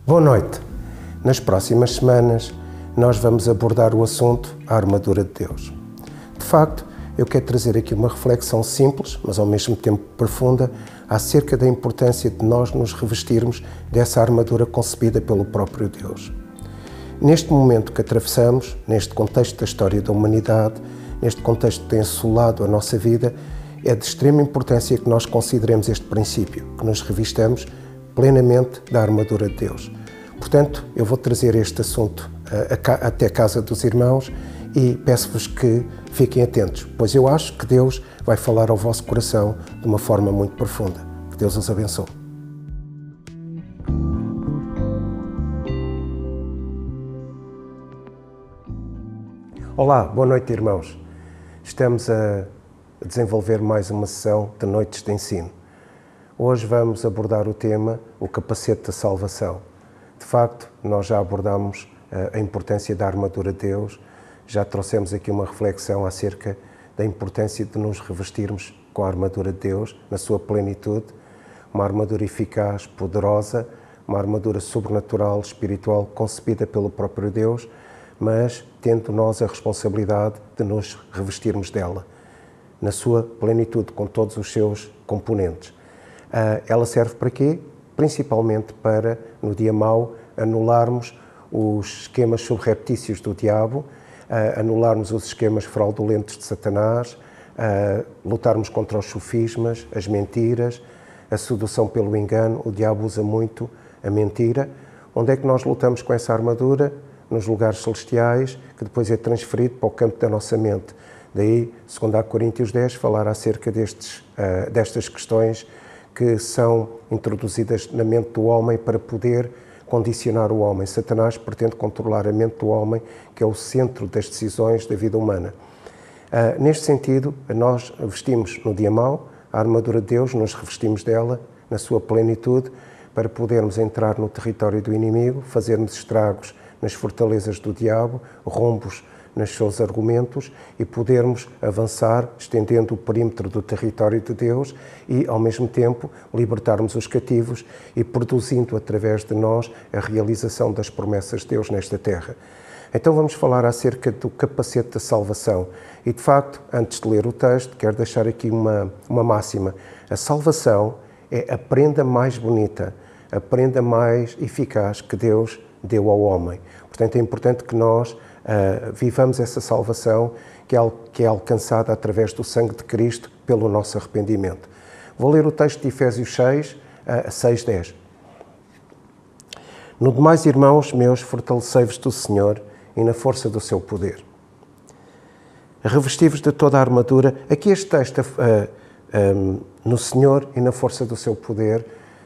Boa noite. Nas próximas semanas, nós vamos abordar o assunto a armadura de Deus. De facto, eu quero trazer aqui uma reflexão simples, mas ao mesmo tempo profunda, acerca da importância de nós nos revestirmos dessa armadura concebida pelo próprio Deus. Neste momento que atravessamos, neste contexto da história da humanidade, neste contexto que tem assolado a nossa vida, é de extrema importância que nós consideremos este princípio, que nos revistamos plenamente da armadura de Deus. Portanto, eu vou trazer este assunto até a casa dos irmãos e peço-vos que fiquem atentos, pois eu acho que Deus vai falar ao vosso coração de uma forma muito profunda. Que Deus os abençoe. Olá, boa noite, irmãos. Estamos a desenvolver mais uma sessão de noites de ensino. Hoje vamos abordar o tema, o capacete da salvação. De facto, nós já abordámos a importância da armadura de Deus, já trouxemos aqui uma reflexão acerca da importância de nos revestirmos com a armadura de Deus, na sua plenitude, uma armadura eficaz, poderosa, uma armadura sobrenatural, espiritual, concebida pelo próprio Deus, mas tendo nós a responsabilidade de nos revestirmos dela, na sua plenitude, com todos os seus componentes. Ela serve para quê? Principalmente para, no dia mau, anularmos os esquemas subreptícios do diabo, anularmos os esquemas fraudulentos de Satanás, lutarmos contra os sofismas, as mentiras, a sedução pelo engano. O diabo usa muito a mentira. Onde é que nós lutamos com essa armadura? Nos lugares celestiais, que depois é transferido para o campo da nossa mente. Daí, segundo a Coríntios 10, falar acerca destas questões que são introduzidas na mente do homem para poder condicionar o homem. Satanás pretende controlar a mente do homem, que é o centro das decisões da vida humana. Neste sentido, nós vestimos no dia mau a armadura de Deus, nos revestimos dela na sua plenitude para podermos entrar no território do inimigo, fazermos estragos nas fortalezas do diabo, rombos nos seus argumentos e podermos avançar, estendendo o perímetro do território de Deus e, ao mesmo tempo, libertarmos os cativos e produzindo, através de nós, a realização das promessas de Deus nesta terra. Então vamos falar acerca do capacete da salvação. E, de facto, antes de ler o texto, quero deixar aqui uma máxima. A salvação é a prenda mais bonita, a prenda mais eficaz que Deus deu ao homem. Portanto, é importante que nós vivamos essa salvação que é alcançada através do sangue de Cristo pelo nosso arrependimento. Vou ler o texto de Efésios 6, 6:10. No demais, irmãos meus, fortalecei-vos do Senhor e na força do seu poder. Revesti-vos de toda a armadura. Aqui este texto, no Senhor e na força do seu poder,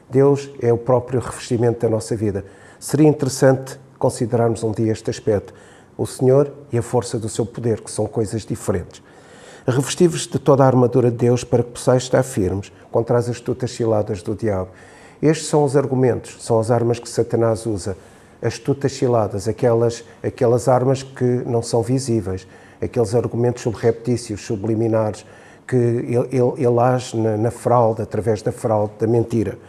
Deus é o próprio revestimento da nossa vida. Seria interessante considerarmos um dia este aspecto. O Senhor e a força do seu poder, que são coisas diferentes. Revesti-vos de toda a armadura de Deus para que possais estar firmes contra as astutas ciladas do diabo. Estes são os argumentos, são as armas que Satanás usa. Astutas ciladas, aquelas armas que não são visíveis, aqueles argumentos subreptícios, subliminares, que ele age na fraude, através da fraude, da mentira.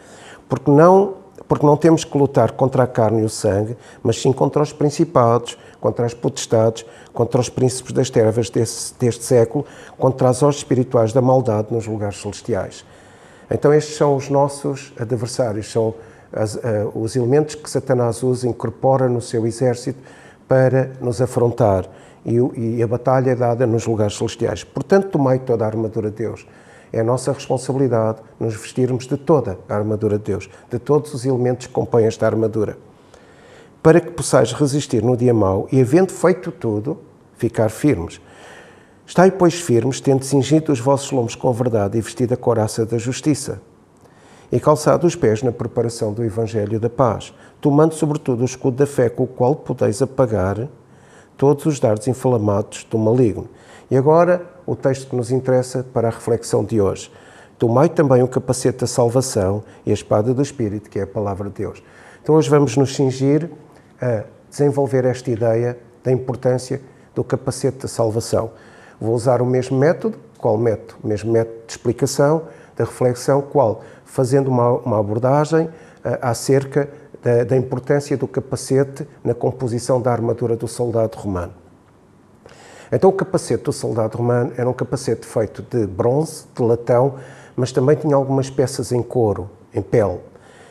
Porque não temos que lutar contra a carne e o sangue, mas sim contra os principados, contra as potestades, contra os príncipes das trevas deste século, contra as hostes espirituais da maldade nos lugares celestiais. Então estes são os nossos adversários, são os elementos que Satanás usa, incorpora no seu exército para nos afrontar. E a batalha é dada nos lugares celestiais. Portanto, tomai toda a armadura de Deus. É a nossa responsabilidade nos vestirmos de toda a armadura de Deus, de todos os elementos que compõem esta armadura, para que possais resistir no dia mau e, havendo feito tudo, ficar firmes. Estai, pois, firmes, tendo cingido os vossos lombos com a verdade e vestido a couraça da justiça, e calçado os pés na preparação do Evangelho da paz, tomando sobretudo o escudo da fé, com o qual podeis apagar todos os dardos inflamados do maligno. E agora, o texto que nos interessa para a reflexão de hoje. Tomai também o capacete da salvação e a espada do Espírito, que é a palavra de Deus. Então hoje vamos nos cingir a desenvolver esta ideia da importância do capacete da salvação. Vou usar o mesmo método. Qual método? O mesmo método de explicação, da reflexão, qual? Fazendo uma abordagem acerca da importância do capacete na composição da armadura do soldado romano. Então o capacete do soldado romano era um capacete feito de bronze, de latão, mas também tinha algumas peças em couro, em pele.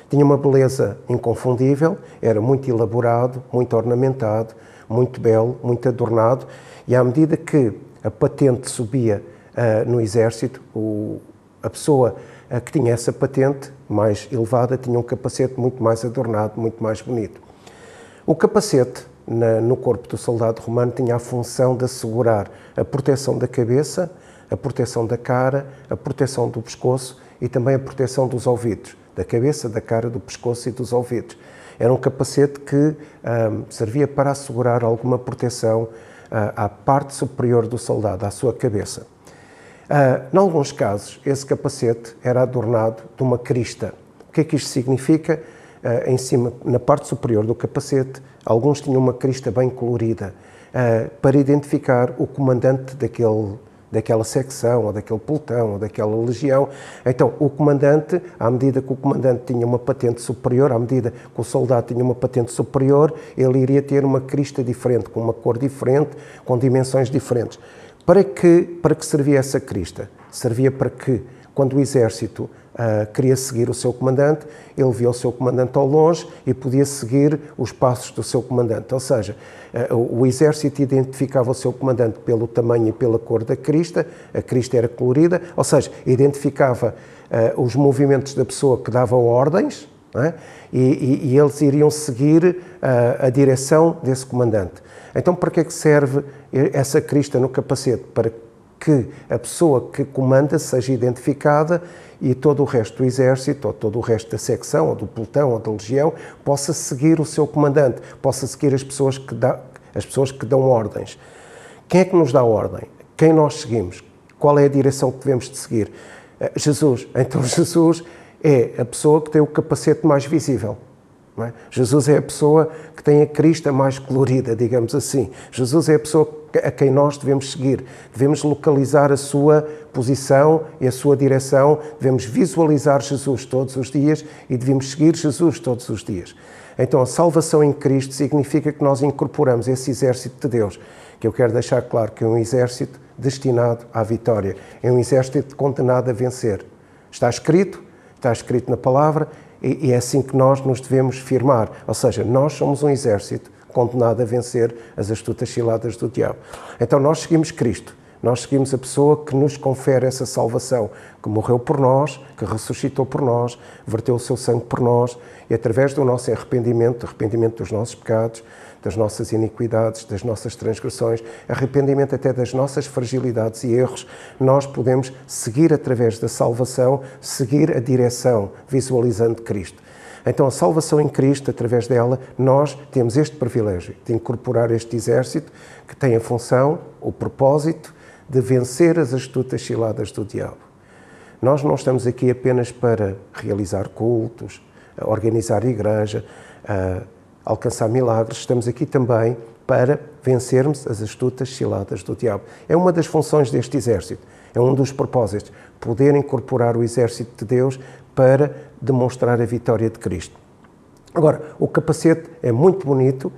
Tinha uma beleza inconfundível, era muito elaborado, muito ornamentado, muito belo, muito adornado, e à medida que a patente subia no exército, a pessoa que tinha essa patente mais elevada tinha um capacete muito mais adornado, muito mais bonito. O capacete no corpo do soldado romano tinha a função de assegurar a proteção da cabeça, a proteção da cara, a proteção do pescoço e também a proteção dos ouvidos, da cabeça, da cara, do pescoço e dos ouvidos. Era um capacete que servia para assegurar alguma proteção à parte superior do soldado, à sua cabeça. Em alguns casos, esse capacete era adornado de uma crista. O que é que isto significa? Em cima, na parte superior do capacete, alguns tinham uma crista bem colorida, para identificar o comandante daquela secção, ou daquele pelotão, ou daquela legião. Então, o comandante, à medida que o comandante tinha uma patente superior, à medida que o soldado tinha uma patente superior, ele iria ter uma crista diferente, com uma cor diferente, com dimensões diferentes. Para que servia essa crista? Servia para que, quando o exército queria seguir o seu comandante, ele via o seu comandante ao longe e podia seguir os passos do seu comandante. Ou seja, o exército identificava o seu comandante pelo tamanho e pela cor da crista, a crista era colorida, ou seja, identificava os movimentos da pessoa que dava ordens, não é? E eles iriam seguir a direção desse comandante. Então, para que é que serve essa crista no capacete? Para que a pessoa que comanda seja identificada e todo o resto do exército, ou todo o resto da secção, ou do pelotão, ou da legião, possa seguir o seu comandante, possa seguir as pessoas que dão ordens. Quem é que nos dá ordem? Quem nós seguimos? Qual é a direção que devemos de seguir? Jesus. Então Jesus é a pessoa que tem o capacete mais visível. Não é? Jesus é a pessoa que tem a crista mais colorida, digamos assim. Jesus é a pessoa a quem nós devemos seguir. Devemos localizar a sua posição e a sua direção, devemos visualizar Jesus todos os dias e devemos seguir Jesus todos os dias. Então, a salvação em Cristo significa que nós incorporamos esse exército de Deus, que eu quero deixar claro que é um exército destinado à vitória, é um exército condenado a vencer. Está escrito na palavra, e é assim que nós nos devemos firmar. Ou seja, nós somos um exército condenado a vencer as astutas ciladas do diabo. Então nós seguimos Cristo, nós seguimos a pessoa que nos confere essa salvação, que morreu por nós, que ressuscitou por nós, verteu o seu sangue por nós, e através do nosso arrependimento dos nossos pecados, das nossas iniquidades, das nossas transgressões, arrependimento até das nossas fragilidades e erros, nós podemos seguir através da salvação, seguir a direção, visualizando Cristo. Então a salvação em Cristo, através dela, nós temos este privilégio de incorporar este exército que tem a função, o propósito de vencer as astutas ciladas do diabo. Nós não estamos aqui apenas para realizar cultos, organizar a igreja, alcançar milagres, estamos aqui também para vencermos as astutas ciladas do diabo. É uma das funções deste exército, é um dos propósitos, poder incorporar o exército de Deus para demonstrar a vitória de Cristo. Agora, o capacete é muito bonito,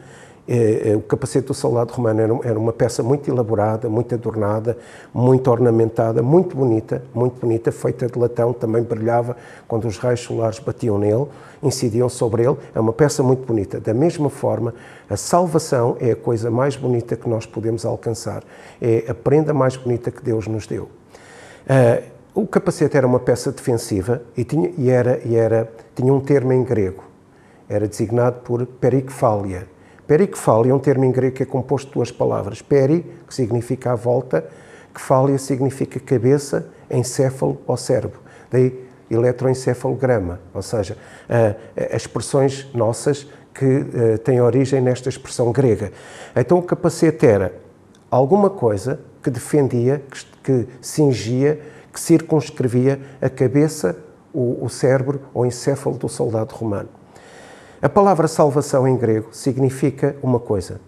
o capacete do soldado romano era uma peça muito elaborada, muito adornada, muito ornamentada, muito bonita, feita de latão, também brilhava quando os raios solares batiam nele, incidiam sobre ele, é uma peça muito bonita. Da mesma forma, a salvação é a coisa mais bonita que nós podemos alcançar, é a prenda mais bonita que Deus nos deu. O capacete era uma peça defensiva e tinha um termo em grego, era designado por perikphalia. Perikphalia é um termo em grego que é composto de duas palavras. Peri, que significa à volta, kphalia significa cabeça, encéfalo ou cérebro. Daí eletroencefalograma, ou seja, as expressões nossas que têm origem nesta expressão grega. Então o capacete era alguma coisa que defendia, que cingia, que circunscrevia a cabeça, o cérebro ou encéfalo do soldado romano. A palavra salvação em grego significa uma coisa,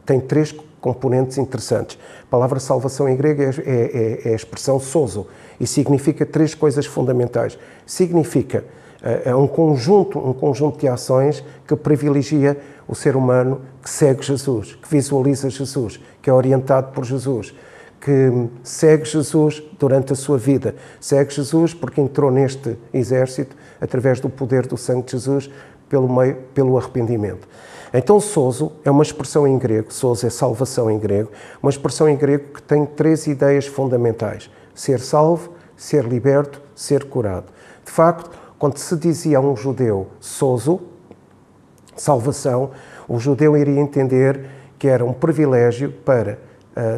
tem três componentes interessantes. A palavra salvação em grego é a expressão sozo e significa três coisas fundamentais. Significa É um conjunto de ações que privilegia o ser humano que segue Jesus, que visualiza Jesus, que é orientado por Jesus, que segue Jesus durante a sua vida. Segue Jesus porque entrou neste exército através do poder do sangue de Jesus pelo arrependimento. Então, sozo é uma expressão em grego, sozo é salvação em grego, uma expressão em grego que tem 3 ideias fundamentais: ser salvo, ser liberto, ser curado. De facto, quando se dizia a um judeu sozo, salvação, o judeu iria entender que era um privilégio para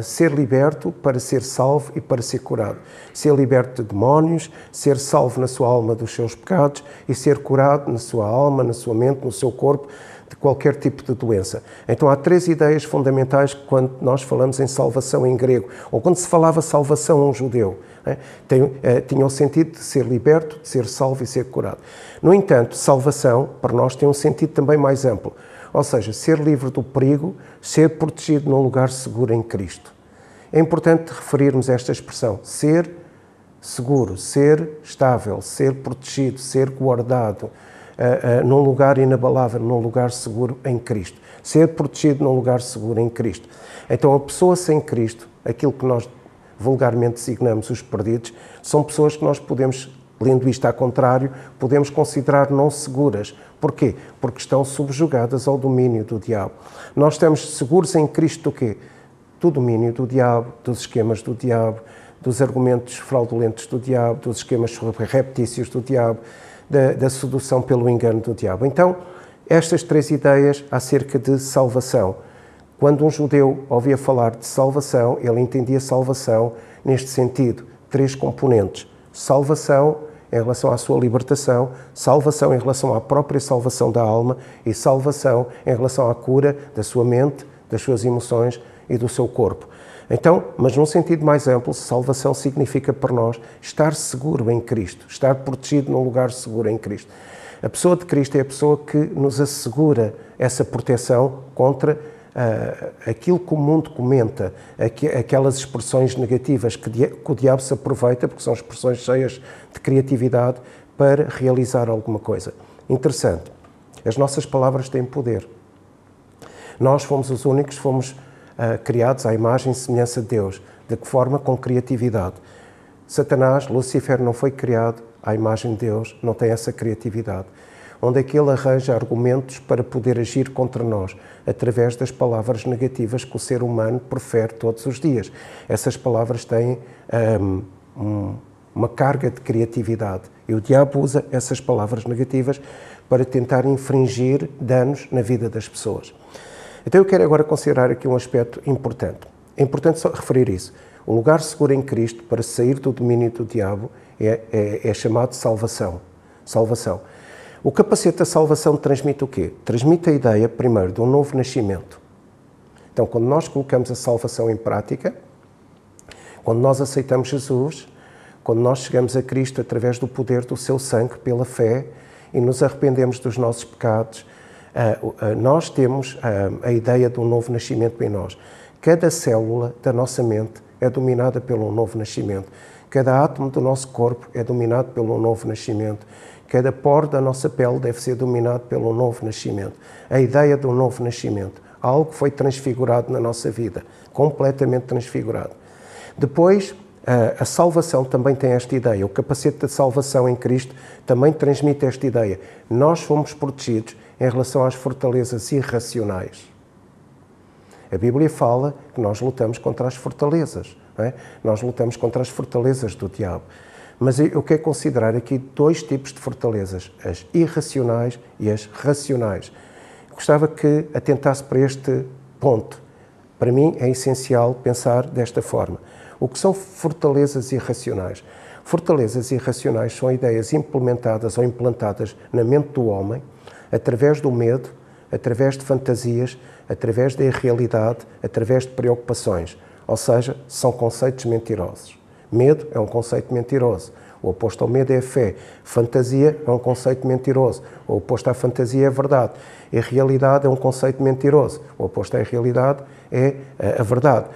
ser liberto, para ser salvo e para ser curado. Ser liberto de demónios, ser salvo na sua alma dos seus pecados e ser curado na sua alma, na sua mente, no seu corpo, de qualquer tipo de doença. Então há 3 ideias fundamentais quando nós falamos em salvação em grego, ou quando se falava salvação a um judeu. Tinha o sentido de ser liberto, de ser salvo e ser curado. No entanto, salvação, para nós, tem um sentido também mais amplo. Ou seja, ser livre do perigo, ser protegido num lugar seguro em Cristo. É importante referirmos esta expressão, ser seguro, ser estável, ser protegido, ser guardado, num lugar inabalável, num lugar seguro em Cristo. Ser protegido num lugar seguro em Cristo. Então, a pessoa sem Cristo, aquilo que nós vulgarmente designamos os perdidos, são pessoas que nós podemos, lendo isto ao contrário, podemos considerar não seguras. Porquê? Porque estão subjugadas ao domínio do diabo. Nós estamos seguros em Cristo do quê? Do domínio do diabo, dos esquemas do diabo, dos argumentos fraudulentos do diabo, dos esquemas reptícios do diabo, da sedução pelo engano do diabo. Então, estas 3 ideias acerca de salvação. Quando um judeu ouvia falar de salvação, ele entendia salvação neste sentido. 3 componentes. Salvação em relação à sua libertação, salvação em relação à própria salvação da alma e salvação em relação à cura da sua mente, das suas emoções e do seu corpo. Então, mas num sentido mais amplo, salvação significa para nós estar seguro em Cristo, estar protegido num lugar seguro em Cristo. A pessoa de Cristo é a pessoa que nos assegura essa proteção contra aquilo que o mundo comenta, aquelas expressões negativas que o diabo se aproveita, porque são expressões cheias de criatividade, para realizar alguma coisa. Interessante, as nossas palavras têm poder. Nós fomos os únicos, fomos criados à imagem e semelhança de Deus. De que forma? Com criatividade. Satanás, Lúcifer, não foi criado à imagem de Deus, não tem essa criatividade. Onde é que ele arranja argumentos para poder agir contra nós? Através das palavras negativas que o ser humano prefere todos os dias. Essas palavras têm uma carga de criatividade. E o diabo usa essas palavras negativas para tentar infringir danos na vida das pessoas. Então eu quero agora considerar aqui um aspecto importante. É importante só referir isso. O lugar seguro em Cristo para sair do domínio do diabo é chamado salvação. Salvação. O capacete da salvação transmite o quê? Transmite a ideia, primeiro, de um novo nascimento. Então, quando nós colocamos a salvação em prática, quando nós aceitamos Jesus, quando nós chegamos a Cristo através do poder do seu sangue, pela fé, e nos arrependemos dos nossos pecados, nós temos a ideia de um novo nascimento em nós. Cada célula da nossa mente é dominada pelo novo nascimento. Cada átomo do nosso corpo é dominado pelo novo nascimento. Cada poro da nossa pele deve ser dominado pelo novo nascimento. A ideia do novo nascimento. Algo que foi transfigurado na nossa vida. Completamente transfigurado. Depois, a salvação também tem esta ideia. O capacete da salvação em Cristo também transmite esta ideia. Nós fomos protegidos em relação às fortalezas irracionais. A Bíblia fala que nós lutamos contra as fortalezas. Não é? Nós lutamos contra as fortalezas do diabo. Mas eu quero considerar aqui 2 tipos de fortalezas, as irracionais e as racionais. Gostava que atentasse para este ponto. Para mim é essencial pensar desta forma. O que são fortalezas irracionais? Fortalezas irracionais são ideias implementadas ou implantadas na mente do homem através do medo, através de fantasias, através da irrealidade, através de preocupações. Ou seja, são conceitos mentirosos. Medo é um conceito mentiroso. O oposto ao medo é a fé. Fantasia é um conceito mentiroso. O oposto à fantasia é a verdade. Irrealidade é um conceito mentiroso. O oposto à irrealidade é a verdade.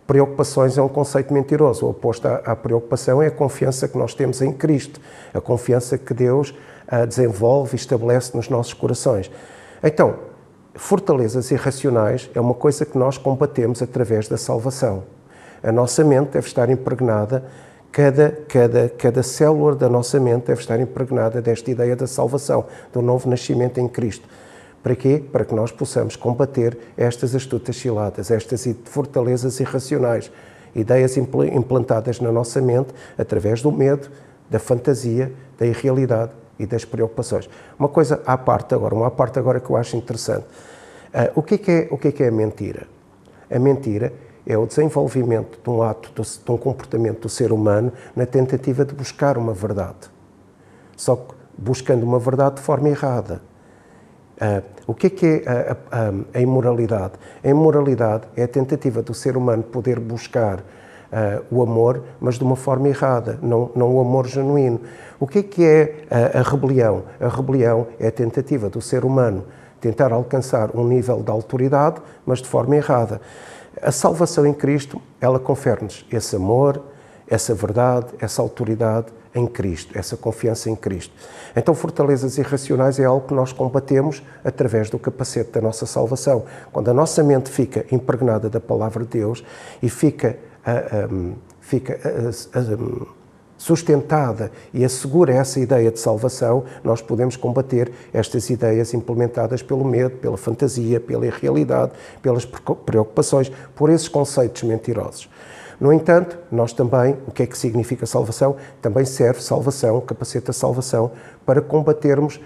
Preocupações é um conceito mentiroso. O oposto à preocupação é a confiança que nós temos em Cristo. A confiança que Deus desenvolve e estabelece nos nossos corações. Então, fortalezas irracionais é uma coisa que nós combatemos através da salvação. A nossa mente deve estar impregnada, cada célula da nossa mente deve estar impregnada desta ideia da salvação, do novo nascimento em Cristo. Para quê? Para que nós possamos combater estas astutas ciladas, estas fortalezas irracionais, ideias implantadas na nossa mente através do medo, da fantasia, da irrealidade e das preocupações. Uma coisa à parte agora que eu acho interessante. O que é a mentira? A mentira é o desenvolvimento de um ato, de um comportamento do ser humano na tentativa de buscar uma verdade. Só que buscando uma verdade de forma errada. O que é a imoralidade? A imoralidade é a tentativa do ser humano poder buscar o amor, mas de uma forma errada, não o amor genuíno. O que é a rebelião? A rebelião é a tentativa do ser humano tentar alcançar um nível de autoridade, mas de forma errada. A salvação em Cristo, ela confere-nos esse amor, essa verdade, essa autoridade em Cristo, essa confiança em Cristo. Então, fortalezas irracionais é algo que nós combatemos através do capacete da nossa salvação. Quando a nossa mente fica impregnada da palavra de Deus e fica sustentada e assegura essa ideia de salvação, nós podemos combater estas ideias implementadas pelo medo, pela fantasia, pela irrealidade, pelas preocupações, por esses conceitos mentirosos. No entanto, nós também, o que é que significa salvação? Também serve salvação, capacete da salvação, para combatermos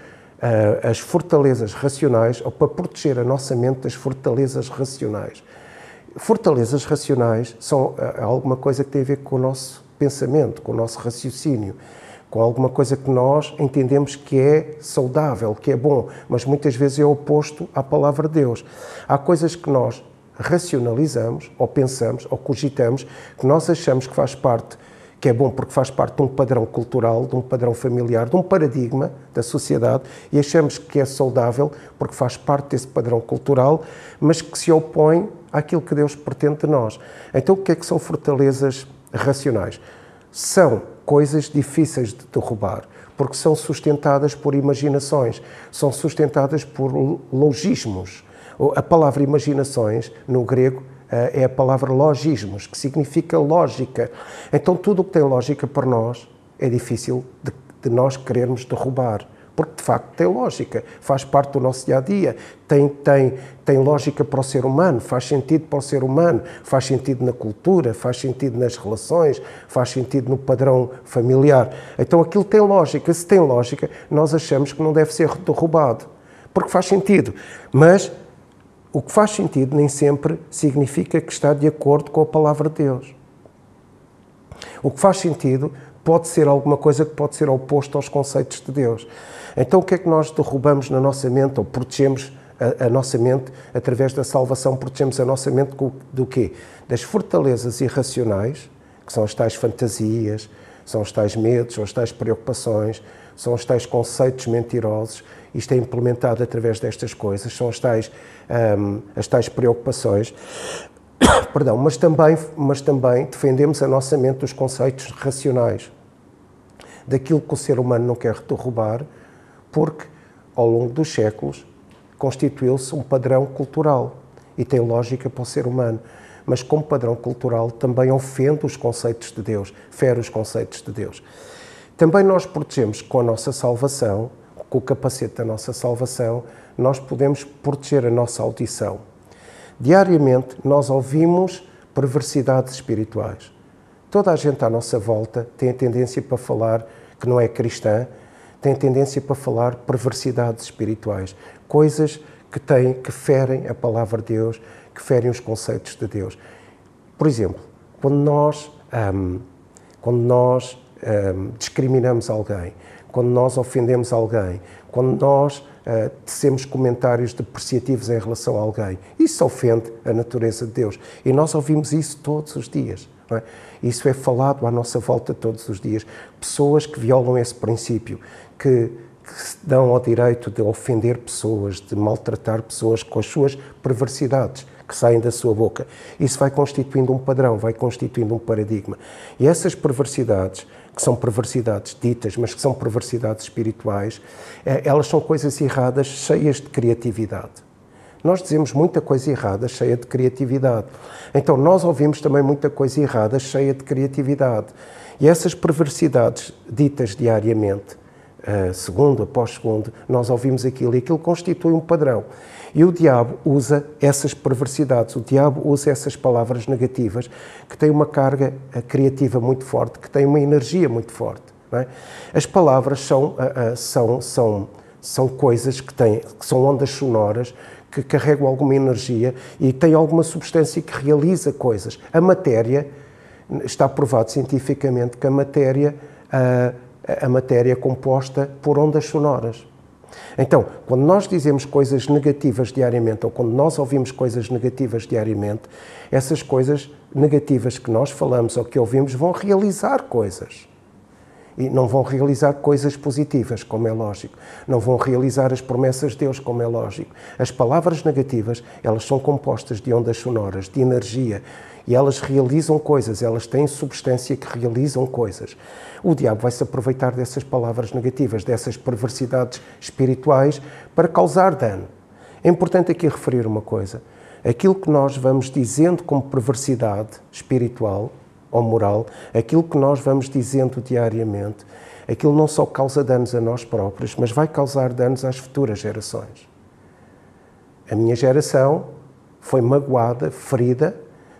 as fortalezas racionais ou para proteger a nossa mente das fortalezas racionais. Fortalezas racionais são alguma coisa que tem a ver com o nosso pensamento, com o nosso raciocínio, com alguma coisa que nós entendemos que é saudável, que é bom, mas muitas vezes é oposto à palavra de Deus. Há coisas que nós racionalizamos, ou pensamos, ou cogitamos, que nós achamos que faz parte, que é bom porque faz parte de um padrão cultural, de um padrão familiar, de um paradigma da sociedade, e achamos que é saudável porque faz parte desse padrão cultural, mas que se opõe àquilo que Deus pretende de nós. Então, o que é que são fortalezas racionais? São coisas difíceis de derrubar, porque são sustentadas por imaginações, são sustentadas por logismos. A palavra imaginações, no grego, é a palavra logismos, que significa lógica. Então, tudo o que tem lógica para nós é difícil de nós querermos derrubar, porque de facto tem lógica, faz parte do nosso dia-a-dia, tem lógica para o ser humano, faz sentido para o ser humano, faz sentido na cultura, faz sentido nas relações, faz sentido no padrão familiar. Então aquilo tem lógica. Se tem lógica, nós achamos que não deve ser derrubado, porque faz sentido. Mas o que faz sentido nem sempre significa que está de acordo com a palavra de Deus. O que faz sentido pode ser alguma coisa que pode ser oposto aos conceitos de Deus. Então o que é que nós derrubamos na nossa mente, ou protegemos a nossa mente através da salvação? Protegemos a nossa mente do quê? Das fortalezas irracionais, que são as tais fantasias, são os tais medos, são as tais preocupações, são os tais conceitos mentirosos. Isto é implementado através destas coisas, são as tais preocupações. Perdão, mas também defendemos a nossa mente dos conceitos racionais, daquilo que o ser humano não quer derrubar, porque ao longo dos séculos constituiu-se um padrão cultural e tem lógica para o ser humano, mas como padrão cultural também ofende os conceitos de Deus, fere os conceitos de Deus. Também nós protegemos com a nossa salvação, com o capacete da nossa salvação, nós podemos proteger a nossa audição. Diariamente nós ouvimos perversidades espirituais. Toda a gente à nossa volta tem a tendência para falar que não é cristã, tem a tendência para falar perversidades espirituais, coisas que ferem a palavra de Deus, que ferem os conceitos de Deus. Por exemplo, quando nós discriminamos alguém, quando nós ofendemos alguém, quando nós tecemos comentários depreciativos em relação a alguém, isso ofende a natureza de Deus. E nós ouvimos isso todos os dias. Não é? Isso é falado à nossa volta todos os dias. Pessoas que violam esse princípio, que se dão ao direito de ofender pessoas, de maltratar pessoas com as suas perversidades que saem da sua boca. Isso vai constituindo um padrão, vai constituindo um paradigma. E essas perversidades, que que são perversidades ditas, mas que são perversidades espirituais, elas são coisas erradas, cheias de criatividade. Nós dizemos muita coisa errada, cheia de criatividade. Então, nós ouvimos também muita coisa errada, cheia de criatividade. E essas perversidades ditas diariamente, segundo após segundo, nós ouvimos aquilo e aquilo constitui um padrão. E o diabo usa essas perversidades, o diabo usa essas palavras negativas que têm uma carga criativa muito forte, que têm uma energia muito forte. Não é? As palavras são coisas que são ondas sonoras, que carregam alguma energia e têm alguma substância que realiza coisas. A matéria, está provado cientificamente que a matéria é composta por ondas sonoras. Então, quando nós dizemos coisas negativas diariamente, ou quando nós ouvimos coisas negativas diariamente, essas coisas negativas que nós falamos ou que ouvimos vão realizar coisas. E não vão realizar coisas positivas, como é lógico. Não vão realizar as promessas de Deus, como é lógico. As palavras negativas, elas são compostas de ondas sonoras, de energia, e elas realizam coisas, elas têm substância que realizam coisas. O diabo vai se aproveitar dessas palavras negativas, dessas perversidades espirituais, para causar dano. É importante aqui referir uma coisa. Aquilo que nós vamos dizendo como perversidade espiritual ou moral, aquilo que nós vamos dizendo diariamente, aquilo não só causa danos a nós próprios, mas vai causar danos às futuras gerações. A minha geração foi magoada, ferida,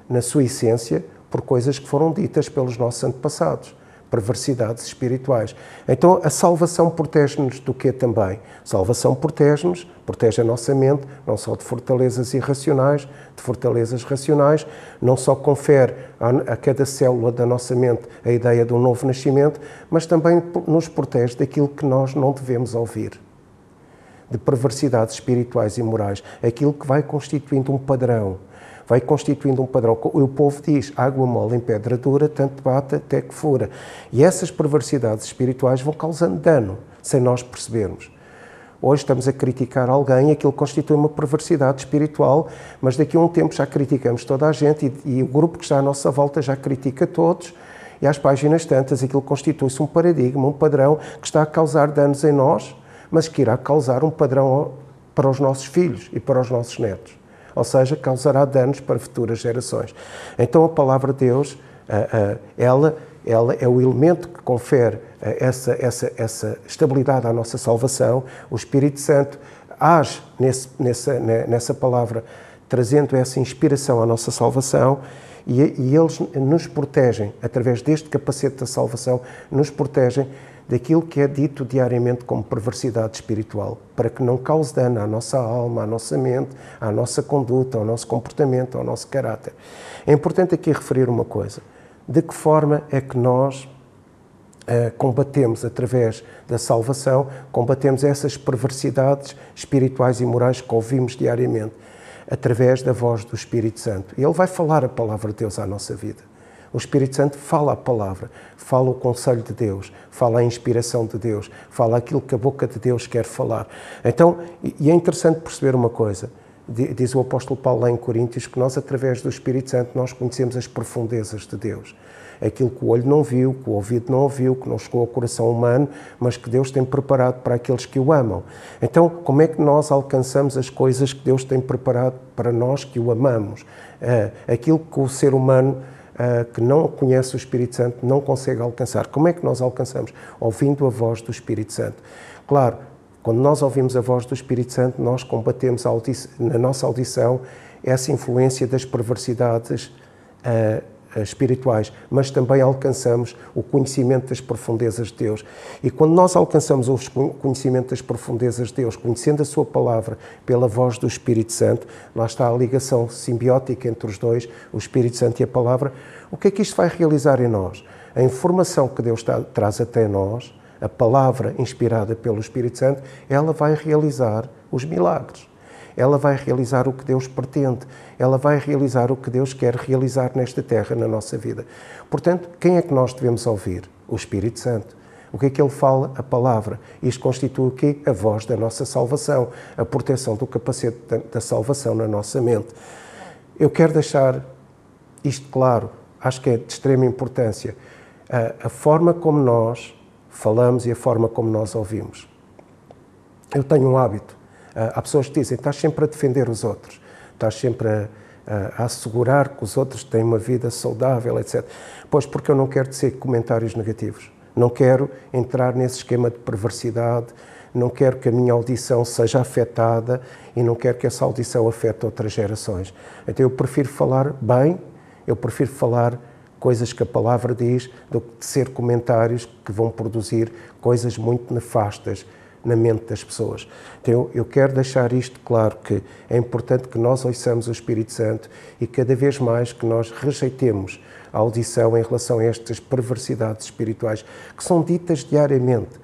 na sua essência, por coisas que foram ditas pelos nossos antepassados, perversidades espirituais. Então, a salvação protege-nos do quê também? A salvação protege-nos, protege a nossa mente, não só de fortalezas irracionais, de fortalezas racionais, não só confere a cada célula da nossa mente a ideia de um novo nascimento, mas também nos protege daquilo que nós não devemos ouvir, de perversidades espirituais e morais, aquilo que vai constituindo um padrão. Vai constituindo um padrão. O povo diz, água mole em pedra dura, tanto bate até que fura. E essas perversidades espirituais vão causando dano, sem nós percebermos. Hoje estamos a criticar alguém, aquilo constitui uma perversidade espiritual, mas daqui a um tempo já criticamos toda a gente e o grupo que está à nossa volta já critica todos, e às páginas tantas aquilo constitui-se um paradigma, um padrão que está a causar danos em nós, mas que irá causar um padrão para os nossos filhos e para os nossos netos. Ou seja, causará danos para futuras gerações. Então a palavra de Deus, ela é o elemento que confere essa estabilidade à nossa salvação. O Espírito Santo age nessa palavra, trazendo essa inspiração à nossa salvação, e eles nos protegem, através deste capacete da salvação, nos protegem daquilo que é dito diariamente como perversidade espiritual, para que não cause dano à nossa alma, à nossa mente, à nossa conduta, ao nosso comportamento, ao nosso caráter. É importante aqui referir uma coisa. De que forma é que nós combatemos, através da salvação, combatemos essas perversidades espirituais e morais que ouvimos diariamente? Através da voz do Espírito Santo. E Ele vai falar a palavra de Deus à nossa vida. O Espírito Santo fala a palavra, fala o conselho de Deus, fala a inspiração de Deus, fala aquilo que a boca de Deus quer falar. Então, e é interessante perceber uma coisa, diz o apóstolo Paulo lá em Coríntios, que nós, através do Espírito Santo, nós conhecemos as profundezas de Deus. Aquilo que o olho não viu, que o ouvido não ouviu, que não chegou ao coração humano, mas que Deus tem preparado para aqueles que o amam. Então, como é que nós alcançamos as coisas que Deus tem preparado para nós que o amamos? Aquilo que o ser humano que não conhece o Espírito Santo não consegue alcançar. Como é que nós alcançamos? Ouvindo a voz do Espírito Santo. Claro, quando nós ouvimos a voz do Espírito Santo, nós combatemos na nossa audição essa influência das perversidades espirituais, mas também alcançamos o conhecimento das profundezas de Deus. E quando nós alcançamos o conhecimento das profundezas de Deus, conhecendo a sua palavra pela voz do Espírito Santo, lá está a ligação simbiótica entre os dois, o Espírito Santo e a palavra, o que é que isto vai realizar em nós? A informação que Deus traz até nós, a palavra inspirada pelo Espírito Santo, ela vai realizar os milagres. Ela vai realizar o que Deus pretende, ela vai realizar o que Deus quer realizar nesta terra, na nossa vida. Portanto, quem é que nós devemos ouvir? O Espírito Santo. O que é que Ele fala? A palavra. Isto constitui o quê? A voz da nossa salvação, a proteção do capacete da salvação na nossa mente. Eu quero deixar isto claro, acho que é de extrema importância. a forma como nós falamos e a forma como nós ouvimos. Eu tenho um hábito. Há pessoas que dizem, estás sempre a defender os outros, estás sempre a assegurar que os outros têm uma vida saudável, etc. Pois porque eu não quero dizer comentários negativos. Não quero entrar nesse esquema de perversidade, não quero que a minha audição seja afetada e não quero que essa audição afete outras gerações. Então eu prefiro falar bem, eu prefiro falar coisas que a palavra diz, do que ser comentários que vão produzir coisas muito nefastas na mente das pessoas. Então eu quero deixar isto claro, que é importante que nós ouçamos o Espírito Santo e cada vez mais que nós rejeitemos a audição em relação a estas perversidades espirituais que são ditas diariamente.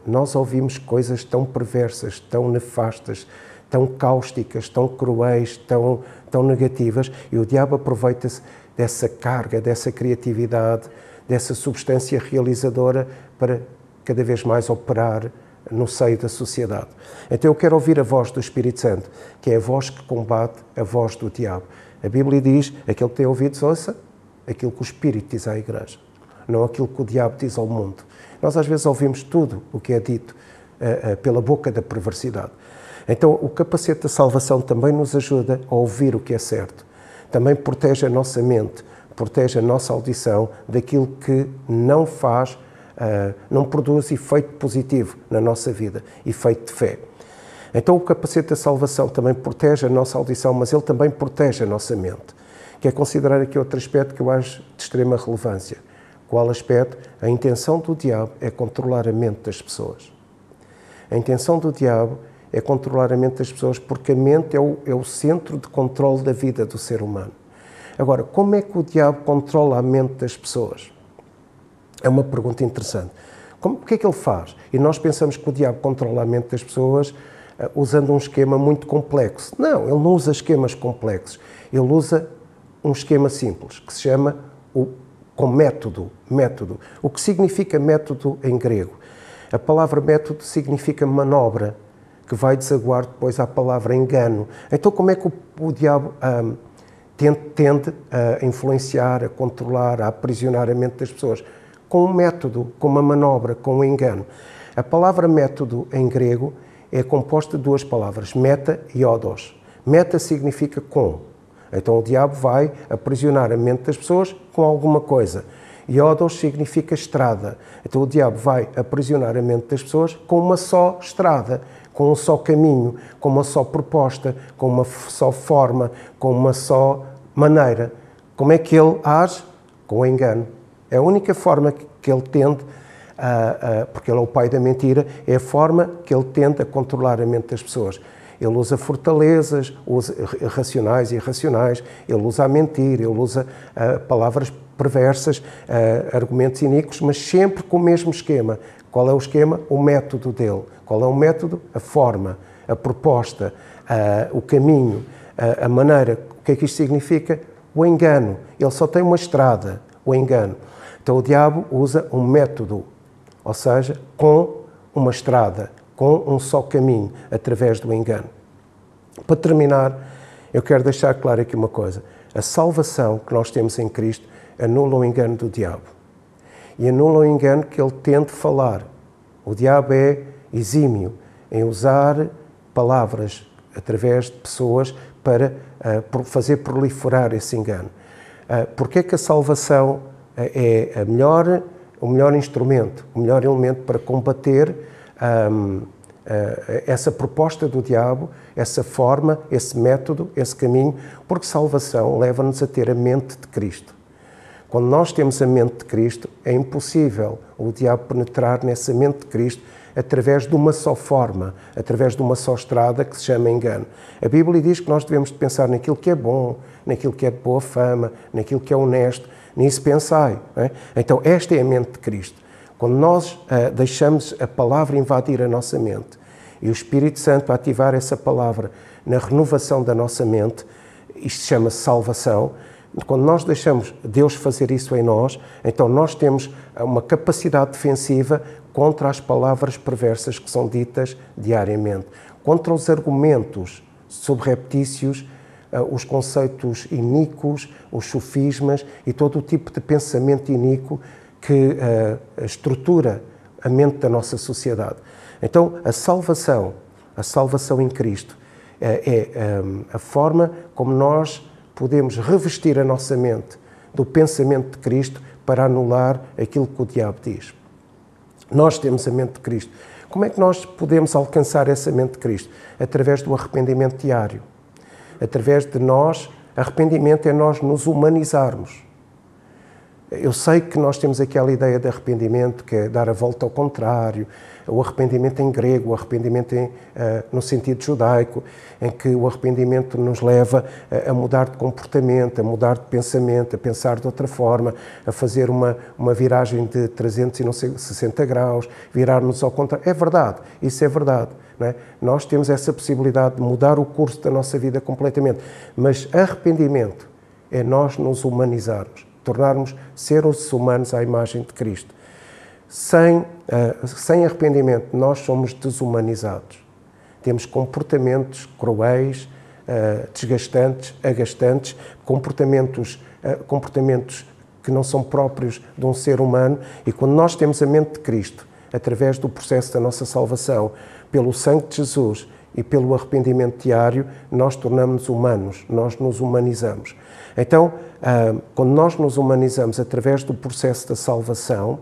Nós ouvimos coisas tão perversas, tão nefastas, tão cáusticas, tão cruéis, tão negativas, e o diabo aproveita-se dessa carga, dessa criatividade, dessa substância realizadora para cada vez mais operar no seio da sociedade. Então eu quero ouvir a voz do Espírito Santo, que é a voz que combate a voz do diabo. A Bíblia diz, aquele que tem ouvidos ouça aquilo que o Espírito diz à Igreja, não aquilo que o diabo diz ao mundo. Nós às vezes ouvimos tudo o que é dito pela boca da perversidade. Então o capacete da salvação também nos ajuda a ouvir o que é certo. Também protege a nossa mente, protege a nossa audição daquilo que não faz, não produz efeito positivo na nossa vida, efeito de fé. Então o capacete da salvação também protege a nossa audição, mas ele também protege a nossa mente. Quero considerar aqui outro aspecto que eu acho de extrema relevância. Qual aspecto? A intenção do diabo é controlar a mente das pessoas. A intenção do diabo é controlar a mente das pessoas, porque a mente é o centro de controle da vida do ser humano. Agora, como é que o diabo controla a mente das pessoas? É uma pergunta interessante. O que é que ele faz? E nós pensamos que o diabo controla a mente das pessoas usando um esquema muito complexo. Não, ele não usa esquemas complexos. Ele usa um esquema simples, que se chama com método. O que significa método em grego? A palavra método significa manobra, que vai desaguar depois à palavra engano. Então, como é que o diabo tende a influenciar, a controlar, a aprisionar a mente das pessoas? Com um método, com uma manobra, com um engano. A palavra método em grego é composta de duas palavras, meta e odos. Meta significa com. Então o diabo vai aprisionar a mente das pessoas com alguma coisa. E odos significa estrada. Então o diabo vai aprisionar a mente das pessoas com uma só estrada, com um só caminho, com uma só proposta, com uma só forma, com uma só maneira. Como é que ele age? Com o engano. É a única forma que ele tende, porque ele é o pai da mentira, é a forma que ele tende a controlar a mente das pessoas. Ele usa fortalezas, usa racionais e irracionais, ele usa a mentira, ele usa palavras perversas, argumentos iníquos, mas sempre com o mesmo esquema. Qual é o esquema? O método dele. Qual é o método? A forma, a proposta, o caminho, a maneira. O que é que isto significa? O engano. Ele só tem uma estrada, o engano. Então o diabo usa um método, ou seja, com uma estrada, com um só caminho, através do engano. Para terminar, eu quero deixar claro aqui uma coisa. A salvação que nós temos em Cristo anula o engano do diabo. E anula o engano que ele tende falar. O diabo é exímio em usar palavras através de pessoas para fazer proliferar esse engano. Porque é que a salvação é o melhor instrumento, o melhor elemento para combater essa proposta do diabo, essa forma, esse método, esse caminho, porque salvação leva-nos a ter a mente de Cristo. Quando nós temos a mente de Cristo, é impossível o diabo penetrar nessa mente de Cristo através de uma só forma, através de uma só estrada que se chama engano. A Bíblia diz que nós devemos pensar naquilo que é bom, naquilo que é de boa fama, naquilo que é honesto, nisso pensai. Não é? Então esta é a mente de Cristo. Quando nós deixamos a palavra invadir a nossa mente e o Espírito Santo ativar essa palavra na renovação da nossa mente, isto chama-se salvação. Quando nós deixamos Deus fazer isso em nós, então nós temos uma capacidade defensiva contra as palavras perversas que são ditas diariamente, contra os argumentos subreptícios, os conceitos iníquos, os sofismas e todo o tipo de pensamento iníquo que estrutura a mente da nossa sociedade. Então, a salvação em Cristo, é a forma como nós podemos revestir a nossa mente do pensamento de Cristo para anular aquilo que o diabo diz. Nós temos a mente de Cristo. Como é que nós podemos alcançar essa mente de Cristo? Através do arrependimento diário. Através de nós, arrependimento é nós nos humanizarmos. Eu sei que nós temos aquela ideia de arrependimento, que é dar a volta ao contrário, o arrependimento em grego, o arrependimento no sentido judaico, em que o arrependimento nos leva a mudar de comportamento, a mudar de pensamento, a pensar de outra forma, a fazer uma viragem de 360 graus, virar-nos ao contrário. É verdade, isso é verdade. Não é? Nós temos essa possibilidade de mudar o curso da nossa vida completamente, mas arrependimento é nós nos humanizarmos, tornarmos seres humanos à imagem de Cristo. Sem arrependimento, nós somos desumanizados. Temos comportamentos cruéis, desgastantes, agastantes, comportamentos que não são próprios de um ser humano. E quando nós temos a mente de Cristo, através do processo da nossa salvação, pelo sangue de Jesus e pelo arrependimento diário, nós tornamos-nos humanos, nós nos humanizamos. Então, quando nós nos humanizamos através do processo da salvação,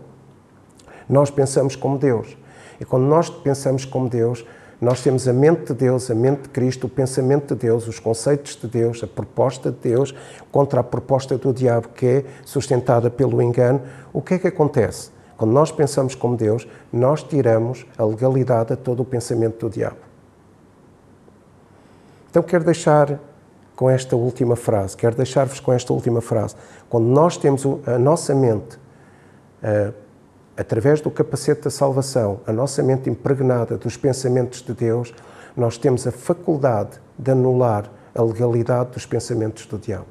nós pensamos como Deus. E quando nós pensamos como Deus, nós temos a mente de Deus, a mente de Cristo, o pensamento de Deus, os conceitos de Deus, a proposta de Deus contra a proposta do diabo, que é sustentada pelo engano. O que é que acontece? Quando nós pensamos como Deus, nós tiramos a legalidade a todo o pensamento do diabo. Então quero deixar com esta última frase, quero deixar-vos com esta última frase. Quando nós temos a nossa mente, através do capacete da salvação, a nossa mente impregnada dos pensamentos de Deus, nós temos a faculdade de anular a legalidade dos pensamentos do diabo.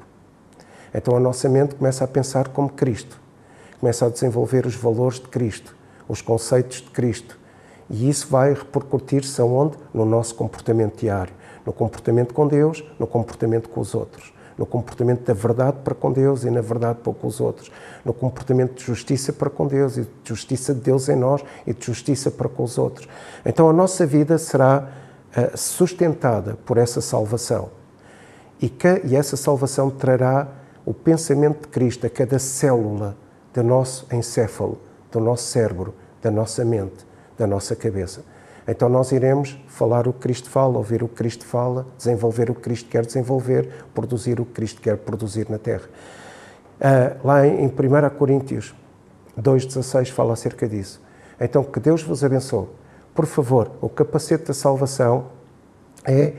Então a nossa mente começa a pensar como Cristo, começa a desenvolver os valores de Cristo, os conceitos de Cristo. E isso vai repercutir-se aonde? No nosso comportamento diário. No comportamento com Deus, no comportamento com os outros. No comportamento da verdade para com Deus e na verdade para com os outros. No comportamento de justiça para com Deus e de justiça de Deus em nós e de justiça para com os outros. Então a nossa vida será sustentada por essa salvação. E essa salvação trará o pensamento de Cristo a cada célula do nosso encéfalo, do nosso cérebro, da nossa mente, da nossa cabeça. Então nós iremos falar o que Cristo fala, ouvir o que Cristo fala, desenvolver o que Cristo quer desenvolver, produzir o que Cristo quer produzir na Terra. Lá em 1 Coríntios 2,16 fala acerca disso. Então que Deus vos abençoe. Por favor, o capacete da salvação é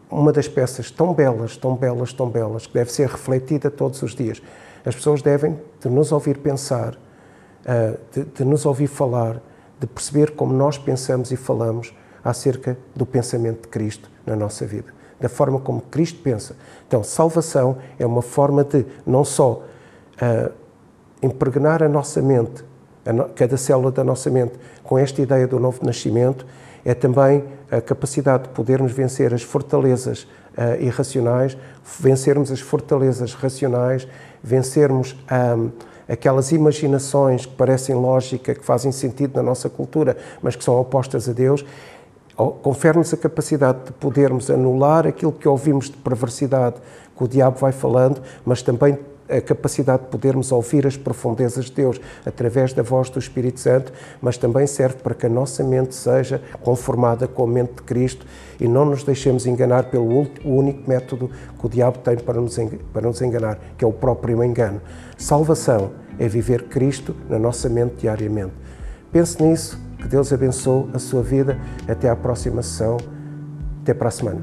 uma das peças tão belas, tão belas, tão belas, que deve ser refletida todos os dias. As pessoas devem de nos ouvir pensar, de nos ouvir falar, de perceber como nós pensamos e falamos acerca do pensamento de Cristo na nossa vida, da forma como Cristo pensa. Então, salvação é uma forma de não só impregnar a nossa mente, cada célula da nossa mente, com esta ideia do novo nascimento, é também a capacidade de podermos vencer as fortalezas irracionais, vencermos as fortalezas racionais, vencermos aquelas imaginações que parecem lógicas, que fazem sentido na nossa cultura, mas que são opostas a Deus. Confere-nos a capacidade de podermos anular aquilo que ouvimos de perversidade que o diabo vai falando, mas também a capacidade de podermos ouvir as profundezas de Deus através da voz do Espírito Santo, mas também serve para que a nossa mente seja conformada com a mente de Cristo e não nos deixemos enganar pelo único método que o diabo tem para nos enganar, que é o próprio engano. Salvação é viver Cristo na nossa mente diariamente. Pense nisso, que Deus abençoe a sua vida. Até à próxima sessão. Até para a semana.